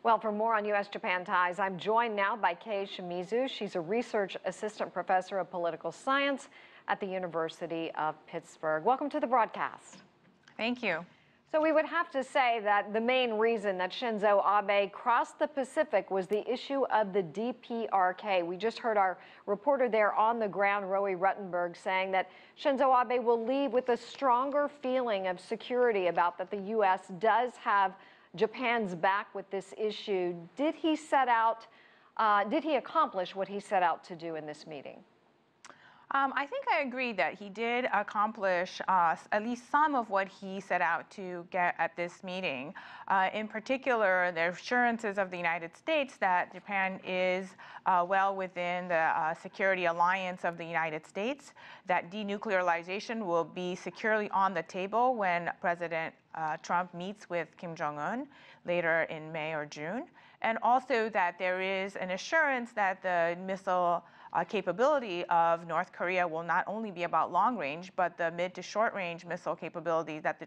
Well, for more on U.S.-Japan ties, I'm joined now by Kay Shimizu. She's a research assistant professor of political science at the University of Pittsburgh. Welcome to the broadcast. Thank you. So we would have to say that the main reason that Shinzo Abe crossed the Pacific was the issue of the DPRK. We just heard our reporter there on the ground, Roe Ruttenberg, saying that Shinzo Abe will leave with a stronger feeling of security about that the U.S. does have Japan's back with this issue. Did he accomplish what he set out to do in this meeting? I think I agree that he did accomplish at least some of what he set out to get at this meeting. In particular, the assurances of the United States that Japan is well within the security alliance of the United States, that denuclearization will be securely on the table when President Trump meets with Kim Jong-un later in May or June, and also that there is an assurance that the missile capability of North Korea will not only be about long range, but the mid to short range missile capability that the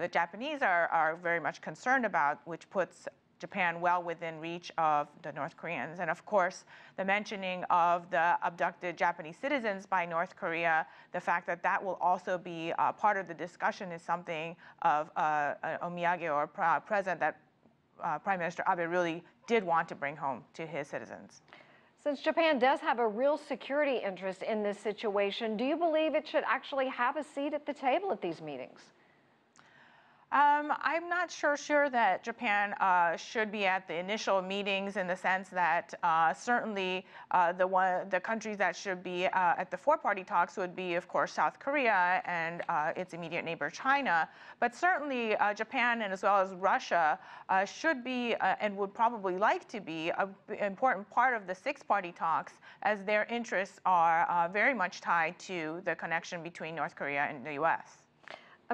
Japanese are very much concerned about, which puts Japan well within reach of the North Koreans. And of course, the mentioning of the abducted Japanese citizens by North Korea, the fact that that will also be part of the discussion is something of an omiyage or a present that Prime Minister Abe really did want to bring home to his citizens. Since Japan does have a real security interest in this situation, do you believe it should actually have a seat at the table at these meetings? I'm not sure that Japan should be at the initial meetings, in the sense that certainly the countries that should be at the four-party talks would be, of course, South Korea and its immediate neighbor China. But certainly Japan, and as well as Russia, should be and would probably like to be an important part of the six-party talks, as their interests are very much tied to the connection between North Korea and the U.S.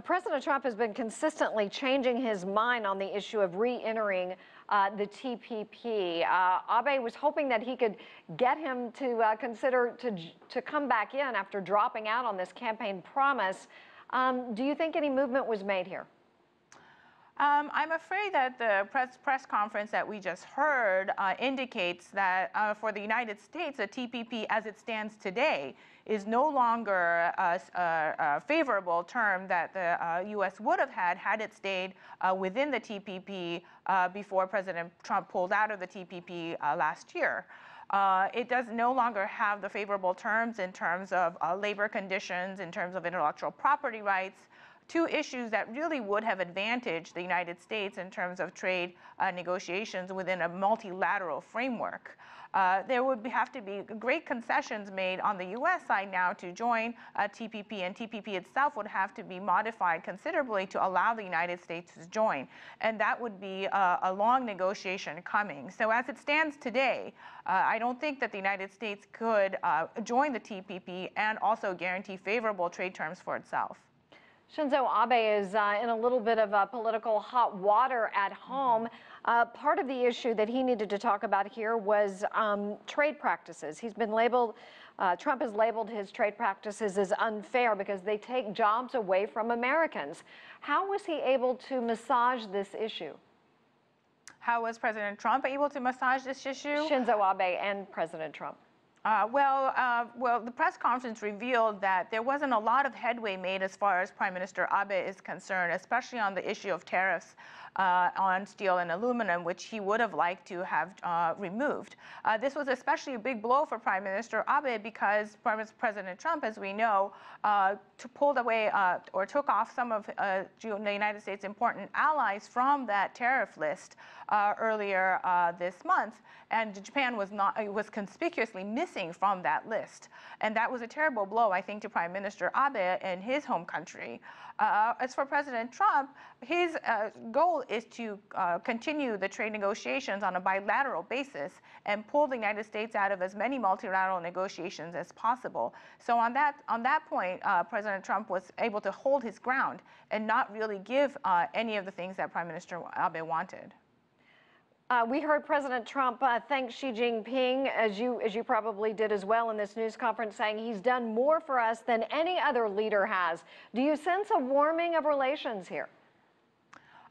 President Trump has been consistently changing his mind on the issue of re-entering the TPP. Abe was hoping that he could get him to consider to come back in after dropping out on this campaign promise. Do you think any movement was made here? I'm afraid that the press conference that we just heard indicates that for the United States, the TPP as it stands today is no longer a favorable term that the U.S. would have had it stayed within the TPP before President Trump pulled out of the TPP last year. It does no longer have the favorable terms in terms of labor conditions, in terms of intellectual property rights, two issues that really would have advantaged the United States in terms of trade negotiations within a multilateral framework. There would have to be great concessions made on the U.S. side now to join TPP, and TPP itself would have to be modified considerably to allow the United States to join. And that would be a long negotiation coming. So as it stands today, I don't think that the United States could join the TPP and also guarantee favorable trade terms for itself. Shinzo Abe is in a little bit of political hot water at home. Part of the issue that he needed to talk about here was trade practices. He's been labeled, Trump has labeled his trade practices as unfair because they take jobs away from Americans. How was he able to massage this issue? How was President Trump able to massage this issue? Shinzo Abe and President Trump. Well, the press conference revealed that there wasn't a lot of headway made as far as Prime Minister Abe is concerned, especially on the issue of tariffs on steel and aluminum, which he would have liked to have removed. This was especially a big blow for Prime Minister Abe because President Trump, as we know, pulled away or took off some of the United States' important allies from that tariff list earlier this month, and Japan was conspicuously missing from that list. And that was a terrible blow, I think, to Prime Minister Abe in his home country. As for President Trump, his goal is to continue the trade negotiations on a bilateral basis and pull the United States out of as many multilateral negotiations as possible. So on that point, President Trump was able to hold his ground and not really give any of the things that Prime Minister Abe wanted. We heard President Trump thank Xi Jinping, as you probably did as well in this news conference, saying he's done more for us than any other leader has. Do you sense a warming of relations here?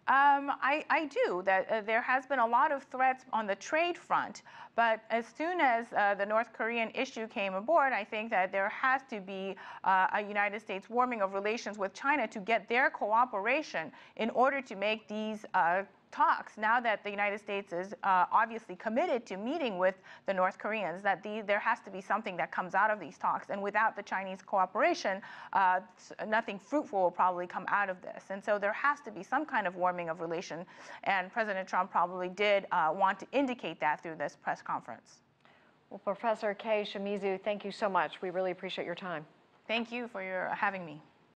I do, that there has been a lot of threats on the trade front, but as soon as the North Korean issue came aboard, I think that there has to be a United States warming of relations with China to get their cooperation in order to make these talks, now that the United States is obviously committed to meeting with the North Koreans, that there has to be something that comes out of these talks. And without the Chinese cooperation, nothing fruitful will probably come out of this. And so there has to be some kind of warming of relation. And President Trump probably did want to indicate that through this press conference. Well, Professor Kay Shimizu, thank you so much. We really appreciate your time. Thank you for having me.